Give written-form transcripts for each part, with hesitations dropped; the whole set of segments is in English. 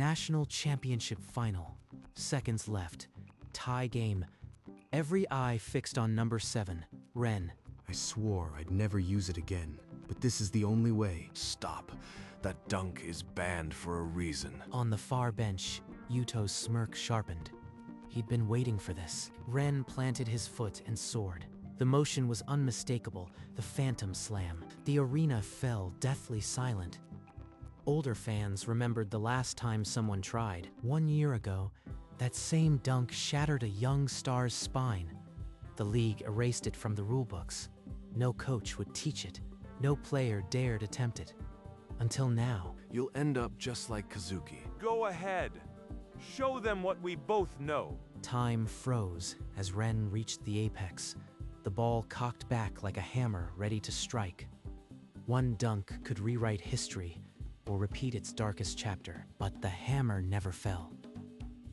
National Championship Final. Seconds left. Tie game. Every eye fixed on number 7, Ren. I swore I'd never use it again, but this is the only way. Stop. That dunk is banned for a reason. On the far bench, Yuto's smirk sharpened. He'd been waiting for this. Ren planted his foot and soared. The motion was unmistakable, the phantom slam. The arena fell deathly silent. Older fans remembered the last time someone tried. 1 year ago, that same dunk shattered a young star's spine. The league erased it from the rulebooks. No coach would teach it. No player dared attempt it. Until now. You'll end up just like Kazuki. Go ahead. Show them what we both know. Time froze as Ren reached the apex. The ball cocked back like a hammer ready to strike. One dunk could rewrite history or repeat its darkest chapter, but the hammer never fell.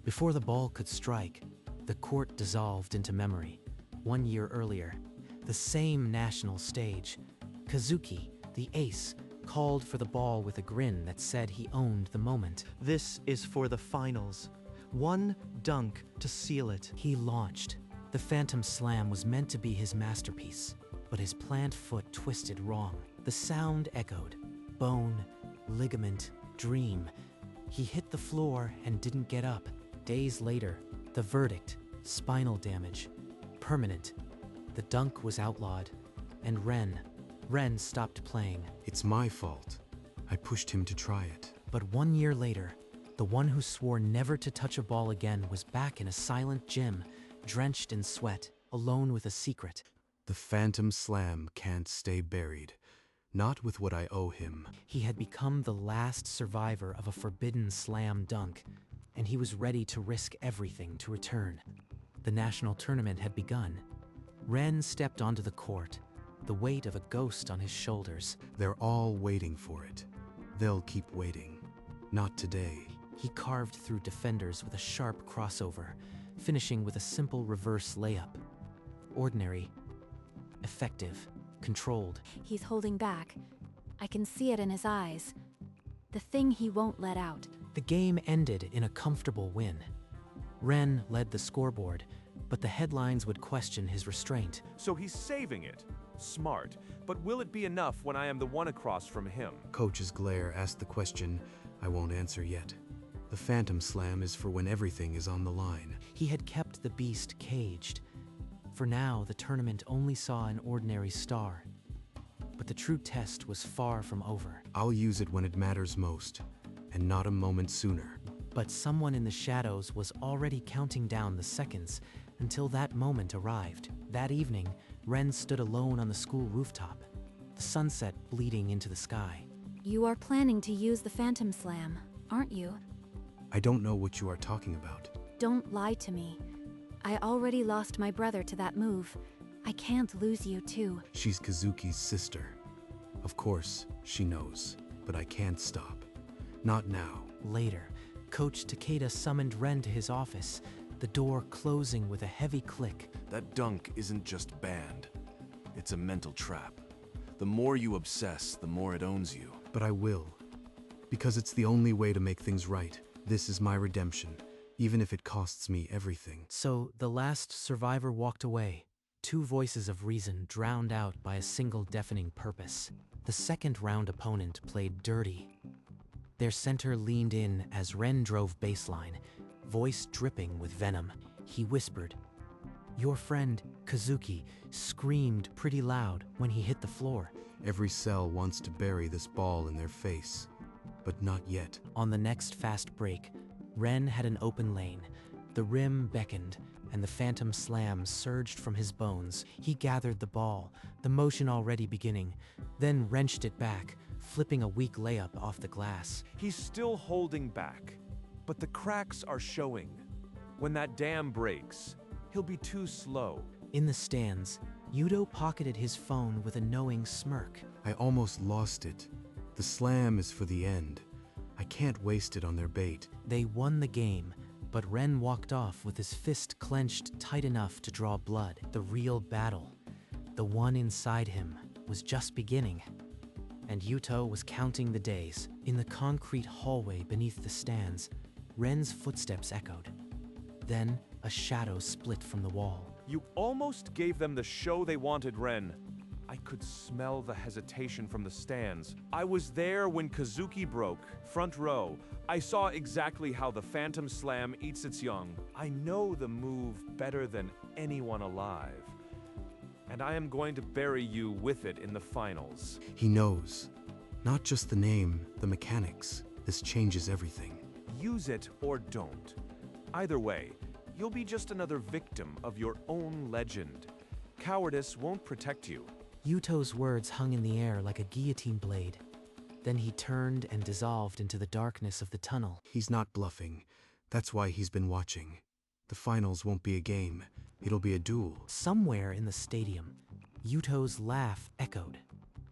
Before the ball could strike, the court dissolved into memory. 1 year earlier, the same national stage, Kazuki, the ace, called for the ball with a grin that said he owned the moment. This is for the finals. One dunk to seal it. He launched. The phantom slam was meant to be his masterpiece, but his plant foot twisted wrong. The sound echoed. Bone, ligament, dream. He hit the floor and didn't get up. Days later, the verdict, spinal damage, permanent. The dunk was outlawed, and Ren stopped playing. It's my fault. I pushed him to try it. But 1 year later, the one who swore never to touch a ball again was back in a silent gym, drenched in sweat, alone with a secret. The phantom slam can't stay buried. Not with what I owe him. He had become the last survivor of a forbidden slam dunk, and he was ready to risk everything to return. The national tournament had begun. Ren stepped onto the court, the weight of a ghost on his shoulders. They're all waiting for it. They'll keep waiting. Not today. He carved through defenders with a sharp crossover, finishing with a simple reverse layup. Ordinary, effective, controlled. He's holding back. I can see it in his eyes. The thing he won't let out. The game ended in a comfortable win. Ren led the scoreboard, but the headlines would question his restraint. So he's saving it. Smart. But will it be enough when I am the one across from him? Coach's glare asked the question I won't answer yet. The phantom slam is for when everything is on the line. He had kept the beast caged. For now, the tournament only saw an ordinary star. But the true test was far from over. I'll use it when it matters most, and not a moment sooner. But someone in the shadows was already counting down the seconds until that moment arrived. That evening, Ren stood alone on the school rooftop, the sunset bleeding into the sky. You are planning to use the Phantom Slam, aren't you? I don't know what you are talking about. Don't lie to me. I already lost my brother to that move. I can't lose you too. She's Kazuki's sister. Of course, she knows, but I can't stop. Not now. Later, Coach Takeda summoned Ren to his office, the door closing with a heavy click. That dunk isn't just banned. It's a mental trap. The more you obsess, the more it owns you. But I will. Because it's the only way to make things right. This is my redemption, even if it costs me everything. So the last survivor walked away, 2 voices of reason drowned out by a single deafening purpose. The second round opponent played dirty. Their center leaned in as Ren drove baseline, voice dripping with venom. He whispered. Your friend, Kazuki, screamed pretty loud when he hit the floor. Every cell wants to bury this ball in their face, but not yet. On the next fast break, Ren had an open lane. The rim beckoned, and the phantom slam surged from his bones. He gathered the ball, the motion already beginning, then wrenched it back, flipping a weak layup off the glass. He's still holding back, but the cracks are showing. When that dam breaks, he'll be too slow. In the stands, Yuto pocketed his phone with a knowing smirk. I almost lost it. The slam is for the end. I can't waste it on their bait. They won the game, but Ren walked off with his fist clenched tight enough to draw blood. The real battle, the one inside him, was just beginning. And Yuto was counting the days. In the concrete hallway beneath the stands, Ren's footsteps echoed. Then, a shadow split from the wall. You almost gave them the show they wanted, Ren. I could smell the hesitation from the stands. I was there when Kazuki broke, front row. I saw exactly how the Phantom Slam eats its young. I know the move better than anyone alive. And I am going to bury you with it in the finals. He knows. Not just the name, the mechanics. This changes everything. Use it or don't. Either way, you'll be just another victim of your own legend. Cowardice won't protect you. Yuto's words hung in the air like a guillotine blade. Then he turned and dissolved into the darkness of the tunnel. He's not bluffing. That's why he's been watching. The finals won't be a game. It'll be a duel. Somewhere in the stadium, Yuto's laugh echoed,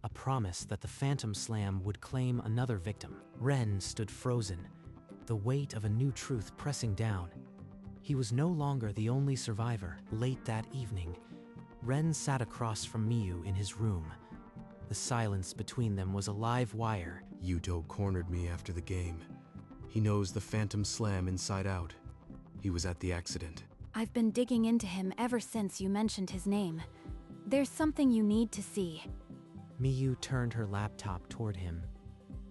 a promise that the Phantom Slam would claim another victim. Ren stood frozen, the weight of a new truth pressing down. He was no longer the only survivor. Late that evening, Ren sat across from Miyu in his room. The silence between them was a live wire. Yuto cornered me after the game. He knows the Phantom Slam inside out. He was at the accident. I've been digging into him ever since you mentioned his name. There's something you need to see. Miyu turned her laptop toward him.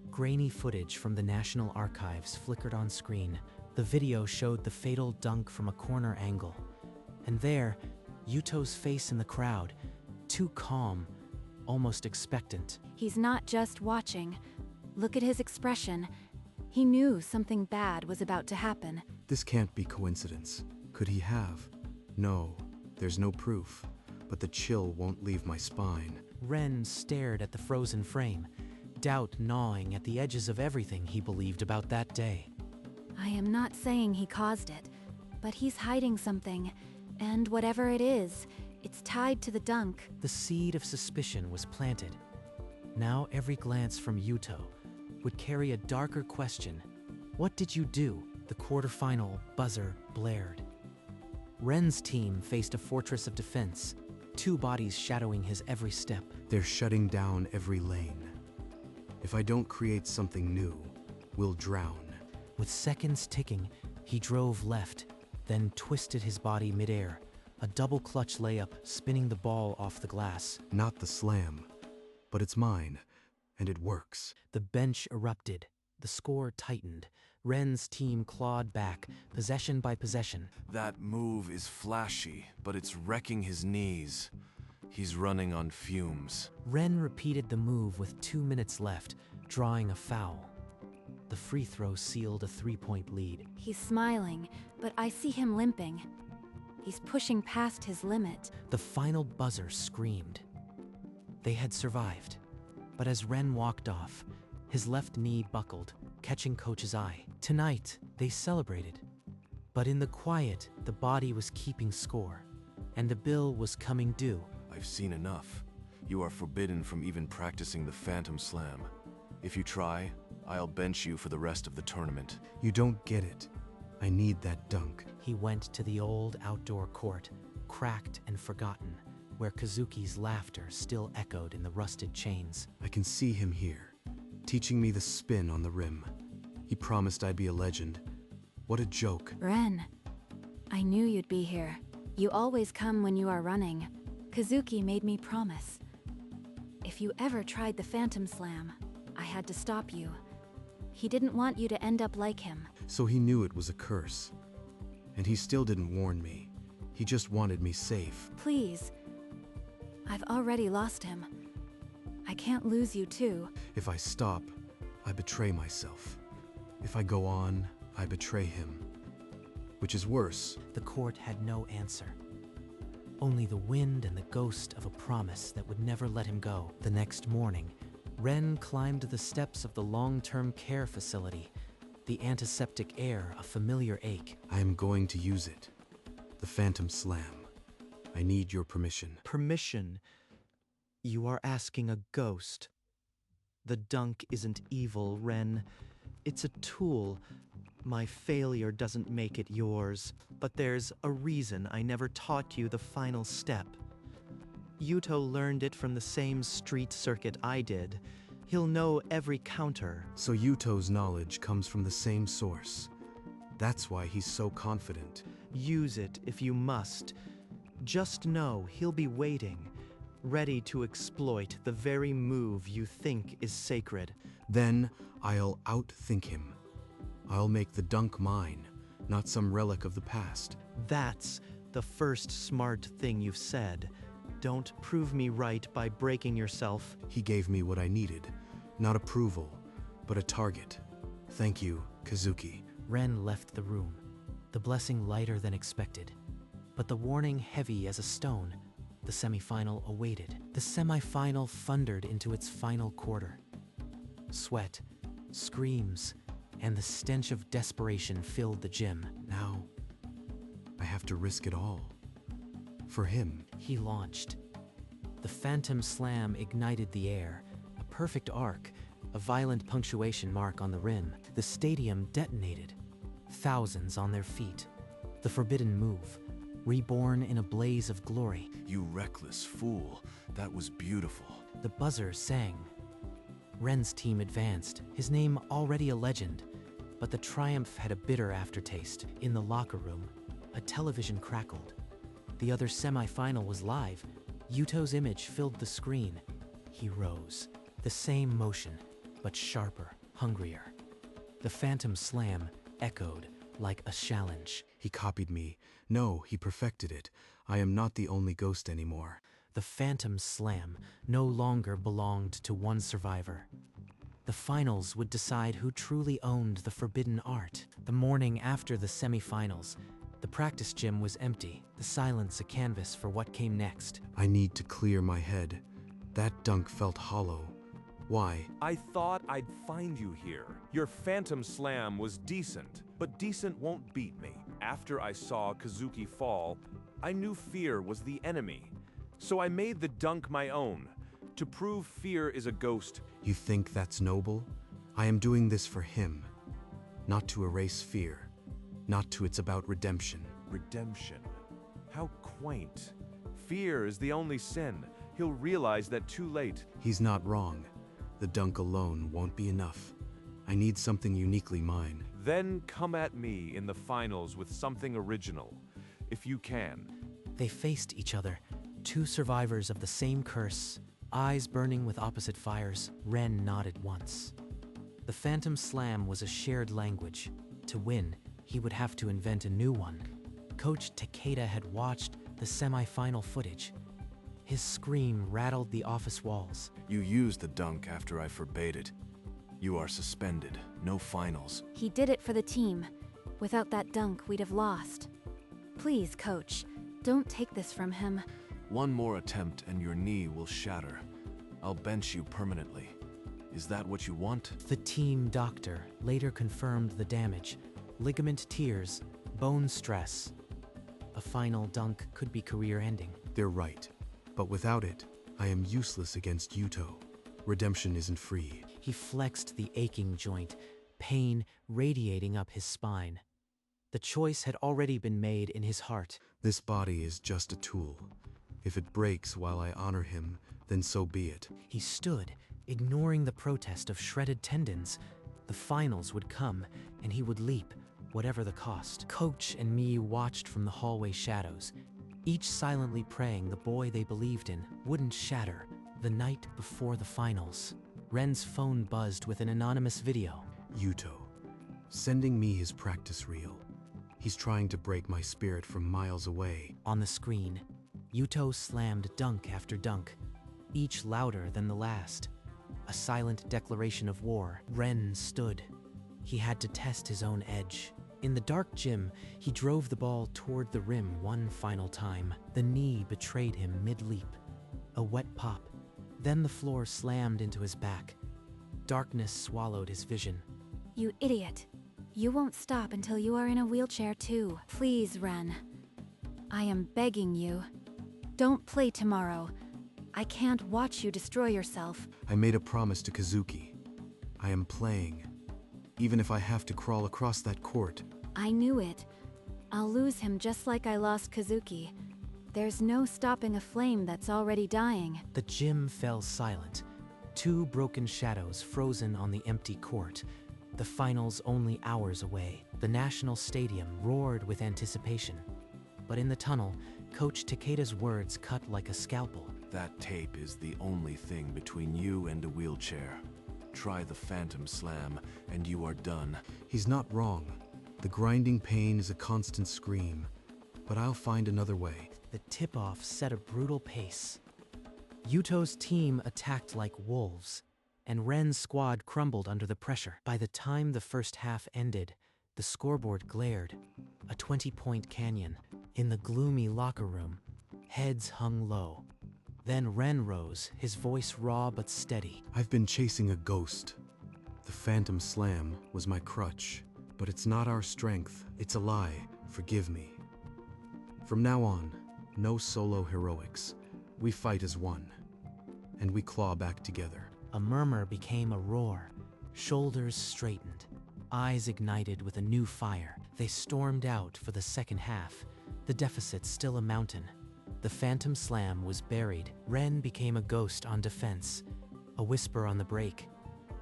Grainy footage from the National Archives flickered on screen. The video showed the fatal dunk from a corner angle. And there, Yuto's face in the crowd, too calm, almost expectant. He's not just watching. Look at his expression. He knew something bad was about to happen. This can't be coincidence. Could he have? No, there's no proof. But the chill won't leave my spine. Ren stared at the frozen frame, doubt gnawing at the edges of everything he believed about that day. I am not saying he caused it, but he's hiding something. And whatever it is, it's tied to the dunk. The seed of suspicion was planted. Now every glance from Yuto would carry a darker question. What did you do? The quarterfinal buzzer blared. Ren's team faced a fortress of defense, two bodies shadowing his every step. They're shutting down every lane. If I don't create something new, we'll drown. With seconds ticking, he drove left, then twisted his body midair, a double clutch layup spinning the ball off the glass. Not the slam, but it's mine, and it works. The bench erupted. The score tightened. Ren's team clawed back, possession by possession. That move is flashy, but it's wrecking his knees. He's running on fumes. Ren repeated the move with 2 minutes left, drawing a foul. The free throw sealed a 3-point lead. He's smiling, but I see him limping. He's pushing past his limit. The final buzzer screamed. They had survived. But as Ren walked off, his left knee buckled, catching Coach's eye. Tonight, they celebrated. But in the quiet, the body was keeping score, and the bill was coming due. I've seen enough. You are forbidden from even practicing the Phantom Slam. If you try, I'll bench you for the rest of the tournament. You don't get it. I need that dunk. He went to the old outdoor court, cracked and forgotten, where Kazuki's laughter still echoed in the rusted chains. I can see him here, teaching me the spin on the rim. He promised I'd be a legend. What a joke. Ren, I knew you'd be here. You always come when you are running. Kazuki made me promise. If you ever tried the Phantom Slam, I had to stop you. He didn't want you to end up like him. So he knew it was a curse. And he still didn't warn me. He just wanted me safe. Please. I've already lost him. I can't lose you too. If I stop, I betray myself. If I go on, I betray him. Which is worse. The court had no answer. Only the wind and the ghost of a promise that would never let him go. The next morning, Ren climbed the steps of the long-term care facility, the antiseptic air a familiar ache. I am going to use it. The Phantom Slam. I need your permission. Permission? You are asking a ghost. The dunk isn't evil, Ren. It's a tool. My failure doesn't make it yours, but there's a reason I never taught you the final step. Yuto learned it from the same street circuit I did, He'll know every counter. So Yuto's knowledge comes from the same source. That's why he's so confident. Use it if you must. Just know he'll be waiting, ready to exploit the very move you think is sacred. Then I'll outthink him. I'll make the dunk mine, not some relic of the past. That's the first smart thing you've said. Don't prove me right by breaking yourself. He gave me what I needed. Not approval, but a target. Thank you, Kazuki. Ren left the room, the blessing lighter than expected, but the warning heavy as a stone. The semifinal awaited. The semifinal thundered into its final quarter. Sweat, screams, and the stench of desperation filled the gym. Now, I have to risk it all. For him. He launched. The Phantom Slam ignited the air, a perfect arc, a violent punctuation mark on the rim. The stadium detonated, thousands on their feet. The forbidden move, reborn in a blaze of glory. You reckless fool. That was beautiful. The buzzer sang. Ren's team advanced, his name already a legend. But the triumph had a bitter aftertaste. In the locker room, a television crackled. The other semifinal was live. Yuto's image filled the screen. He rose. The same motion, but sharper, hungrier. The Phantom Slam echoed like a challenge. He copied me. No, he perfected it. I am not the only ghost anymore. The Phantom Slam no longer belonged to one survivor. The finals would decide who truly owned the forbidden art. The morning after the semifinals, the practice gym was empty, the silence a canvas for what came next. I need to clear my head. That dunk felt hollow. Why? I thought I'd find you here. Your Phantom Slam was decent, but decent won't beat me. After I saw Kazuki fall, I knew fear was the enemy. So I made the dunk my own, to prove fear is a ghost. You think that's noble? I am doing this for him. Not to erase fear. Not to it's about redemption. Redemption. How quaint. Fear is the only sin. He'll realize that too late. He's not wrong. The dunk alone won't be enough. I need something uniquely mine. Then come at me in the finals with something original, if you can. They faced each other, two survivors of the same curse, eyes burning with opposite fires. Ren nodded once. The Phantom Slam was a shared language. To win, he would have to invent a new one. Coach Takeda had watched the semi-final footage. His scream rattled the office walls. You used the dunk after I forbade it. You are suspended. No finals. He did it for the team. Without that dunk, we'd have lost. Please, Coach, don't take this from him. One more attempt and your knee will shatter. I'll bench you permanently. Is that what you want? The team doctor later confirmed the damage. Ligament tears, bone stress. A final dunk could be career-ending. They're right. But without it, I am useless against Yuto. Redemption isn't free. He flexed the aching joint, pain radiating up his spine. The choice had already been made in his heart. This body is just a tool. If it breaks while I honor him, then so be it. He stood, ignoring the protest of shredded tendons. The finals would come, and he would leap, whatever the cost. Coach and me watched from the hallway shadows, each silently praying the boy they believed in wouldn't shatter. The night before the finals, Ren's phone buzzed with an anonymous video. Yuto, sending me his practice reel. He's trying to break my spirit from miles away. On the screen, Yuto slammed dunk after dunk, each louder than the last. A silent declaration of war. Ren stood. He had to test his own edge. In the dark gym, he drove the ball toward the rim one final time. The knee betrayed him mid-leap. A wet pop. Then the floor slammed into his back. Darkness swallowed his vision. You idiot. You won't stop until you are in a wheelchair too. Please, Ren. I am begging you. Don't play tomorrow. I can't watch you destroy yourself. I made a promise to Kazuki. I am playing. Even if I have to crawl across that court. I knew it. I'll lose him just like I lost Kazuki. There's no stopping a flame that's already dying. The gym fell silent. Two broken shadows frozen on the empty court. The finals only hours away. The national stadium roared with anticipation. But in the tunnel, Coach Takeda's words cut like a scalpel. That tape is the only thing between you and a wheelchair. Try the Phantom Slam, and you are done. He's not wrong. The grinding pain is a constant scream, but I'll find another way. The tip-off set a brutal pace. Yuto's team attacked like wolves, and Ren's squad crumbled under the pressure. By the time the first half ended, the scoreboard glared, a 20-point canyon. In the gloomy locker room, heads hung low. Then Ren rose, his voice raw but steady. I've been chasing a ghost. The Phantom Slam was my crutch, but it's not our strength. It's a lie. Forgive me. From now on, no solo heroics. We fight as one, and we claw back together. A murmur became a roar. Shoulders straightened, eyes ignited with a new fire. They stormed out for the second half, the deficit still a mountain. The Phantom Slam was buried. Ren became a ghost on defense, a whisper on the break.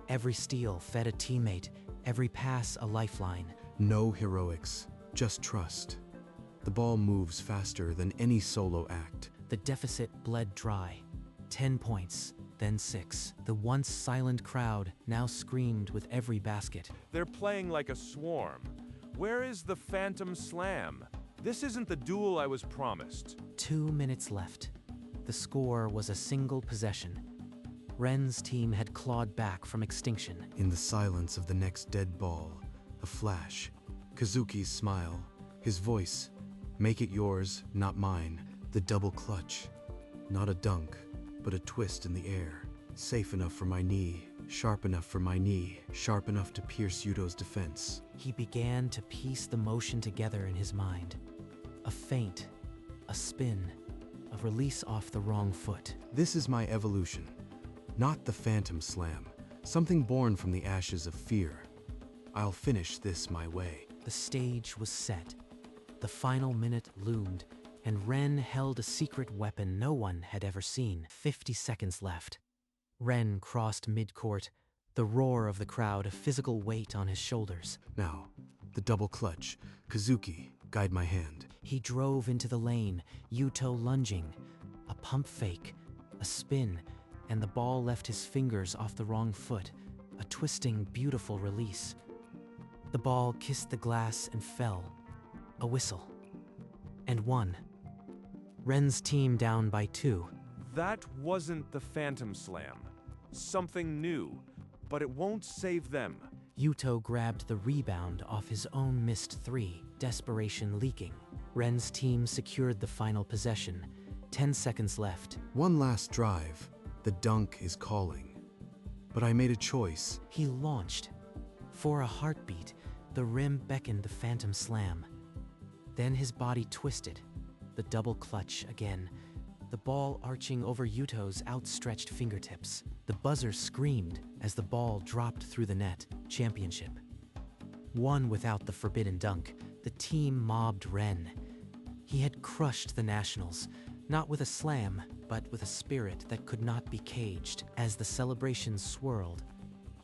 Every steal fed a teammate, every pass a lifeline. No heroics, just trust. The ball moves faster than any solo act. The deficit bled dry. 10 points, then 6. The once silent crowd now screamed with every basket. They're playing like a swarm. Where is the Phantom Slam? This isn't the duel I was promised. 2 minutes left. The score was a single possession. Ren's team had clawed back from extinction. In the silence of the next dead ball, a flash. Kazuki's smile. His voice. Make it yours, not mine. The double clutch. Not a dunk, but a twist in the air. Safe enough for my knee. Sharp enough for my knee. Sharp enough to pierce Yuto's defense. He began to piece the motion together in his mind. A feint, a spin, a release off the wrong foot. This is my evolution. Not the Phantom Slam. Something born from the ashes of fear. I'll finish this my way. The stage was set. The final minute loomed, and Ren held a secret weapon no one had ever seen. 50 seconds left. Ren crossed mid-court, the roar of the crowd a physical weight on his shoulders. Now, the double clutch. Kazuki, guide my hand. He drove into the lane, Yuto lunging. A pump fake, a spin, and the ball left his fingers off the wrong foot. A twisting, beautiful release. The ball kissed the glass and fell. A whistle. And one. Ren's team down by 2. That wasn't the Phantom Slam. Something new, but it won't save them. Yuto grabbed the rebound off his own missed 3, desperation leaking. Ren's team secured the final possession. 10 seconds left. One last drive. The dunk is calling. But I made a choice. He launched. For a heartbeat, the rim beckoned the Phantom Slam. Then his body twisted. The double clutch again. The ball arching over Yuto's outstretched fingertips. The buzzer screamed as the ball dropped through the net. Championship. Won without the forbidden dunk, the team mobbed Ren. He had crushed the Nationals, not with a slam, but with a spirit that could not be caged. As the celebration swirled,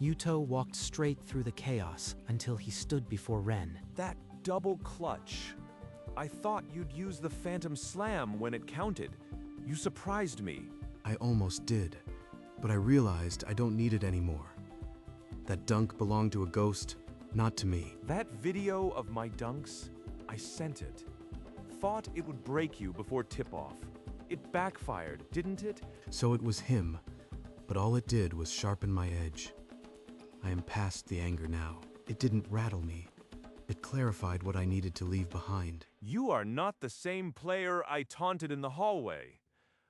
Yuto walked straight through the chaos until he stood before Ren. That double clutch. I thought you'd use the Phantom Slam when it counted. You surprised me. I almost did, but I realized I don't need it anymore. That dunk belonged to a ghost, not to me. That video of my dunks, I sent it. Thought it would break you before tip-off. It backfired, didn't it? So it was him, but all it did was sharpen my edge. I am past the anger now. It didn't rattle me. It clarified what I needed to leave behind. You are not the same player I taunted in the hallway.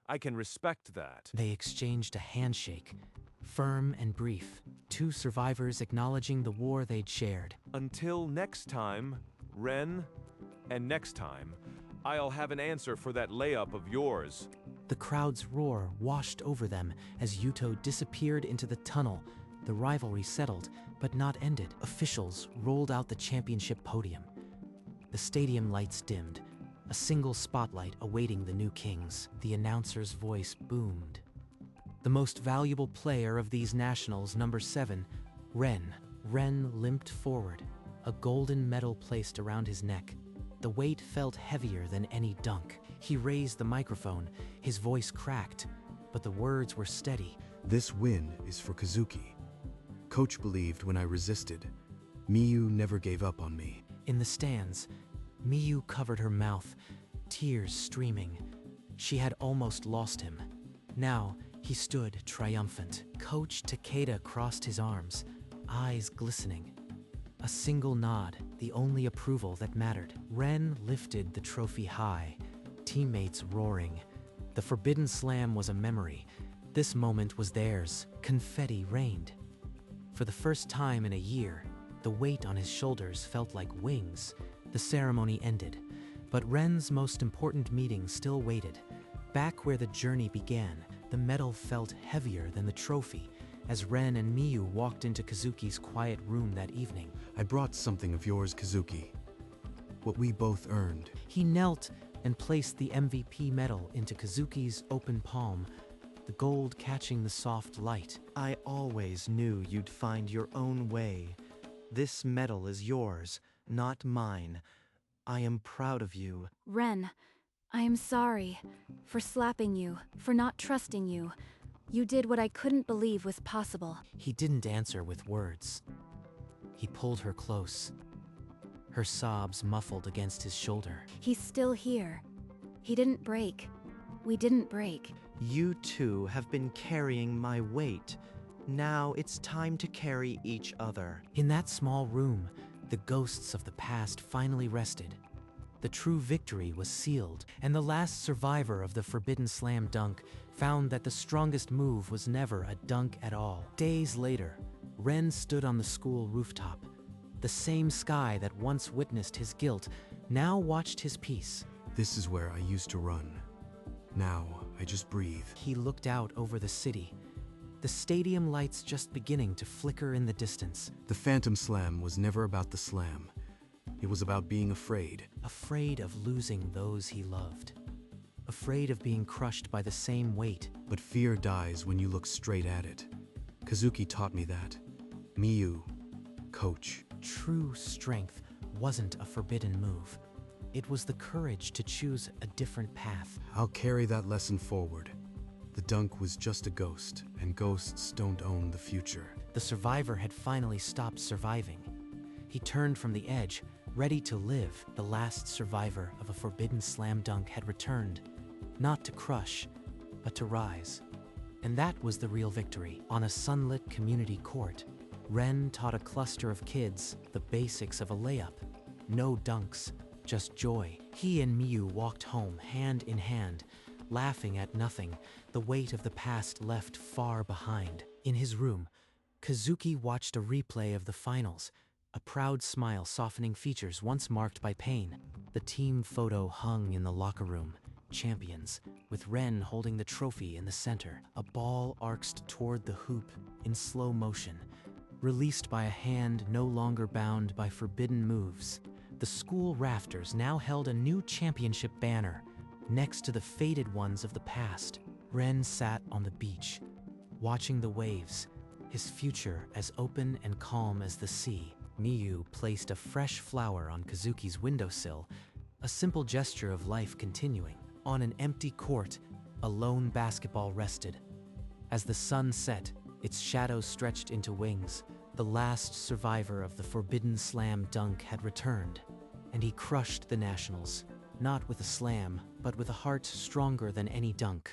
I can respect that. They exchanged a handshake, firm and brief. 2 survivors acknowledging the war they'd shared. Until next time, Ren, and next time, I'll have an answer for that layup of yours. The crowd's roar washed over them as Yuto disappeared into the tunnel. The rivalry settled, but not ended. Officials rolled out the championship podium. The stadium lights dimmed, a single spotlight awaiting the new kings. The announcer's voice boomed. The most valuable player of these nationals, number 7, Ren. Ren limped forward, a golden medal placed around his neck. The weight felt heavier than any dunk. He raised the microphone, his voice cracked, but the words were steady. This win is for Kazuki. Coach believed when I resisted. Miyu never gave up on me. In the stands, Miyu covered her mouth, tears streaming. She had almost lost him. Now, he stood triumphant. Coach Takeda crossed his arms, eyes glistening. A single nod, the only approval that mattered. Ren lifted the trophy high, teammates roaring. The Forbidden Slam was a memory. This moment was theirs. Confetti rained. For the first time in a year, the weight on his shoulders felt like wings. The ceremony ended, but Ren's most important meeting still waited. Back where the journey began, the medal felt heavier than the trophy as Ren and Miyu walked into Kazuki's quiet room that evening. I brought something of yours, Kazuki. What we both earned. He knelt and placed the MVP medal into Kazuki's open palm, the gold catching the soft light. I always knew you'd find your own way. This medal is yours, not mine. I am proud of you. Ren, I am sorry for slapping you, for not trusting you. You did what I couldn't believe was possible. He didn't answer with words. He pulled her close, her sobs muffled against his shoulder. He's still here. He didn't break. We didn't break. You two have been carrying my weight. Now it's time to carry each other. In that small room, the ghosts of the past finally rested. The true victory was sealed, and the last survivor of the Forbidden Slam dunk found that the strongest move was never a dunk at all. Days later, Ren stood on the school rooftop. The same sky that once witnessed his guilt now watched his peace. This is where I used to run. Now, I just breathe. He looked out over the city, the stadium lights just beginning to flicker in the distance. The Phantom Slam was never about the slam. It was about being afraid. Afraid of losing those he loved. Afraid of being crushed by the same weight. But fear dies when you look straight at it. Kazuki taught me that. Miyu, Coach. True strength wasn't a forbidden move. It was the courage to choose a different path. I'll carry that lesson forward. The dunk was just a ghost, and ghosts don't own the future. The survivor had finally stopped surviving. He turned from the edge, ready to live. The last survivor of a Forbidden Slam dunk had returned, not to crush, but to rise. And that was the real victory. On a sunlit community court, Ren taught a cluster of kids the basics of a layup. No dunks, just joy. He and Miyu walked home hand in hand, laughing at nothing, the weight of the past left far behind. In his room, Kazuki watched a replay of the finals, a proud smile softening features once marked by pain. The team photo hung in the locker room, champions, with Ren holding the trophy in the center. A ball arced toward the hoop in slow motion, released by a hand no longer bound by forbidden moves. The school rafters now held a new championship banner, next to the faded ones of the past. Ren sat on the beach, watching the waves, his future as open and calm as the sea. Miyu placed a fresh flower on Kazuki's windowsill, a simple gesture of life continuing. On an empty court, a lone basketball rested. As the sun set, its shadow stretched into wings. The last survivor of the Forbidden Slam dunk had returned, and he crushed the Nationals, not with a slam, but with a heart stronger than any dunk.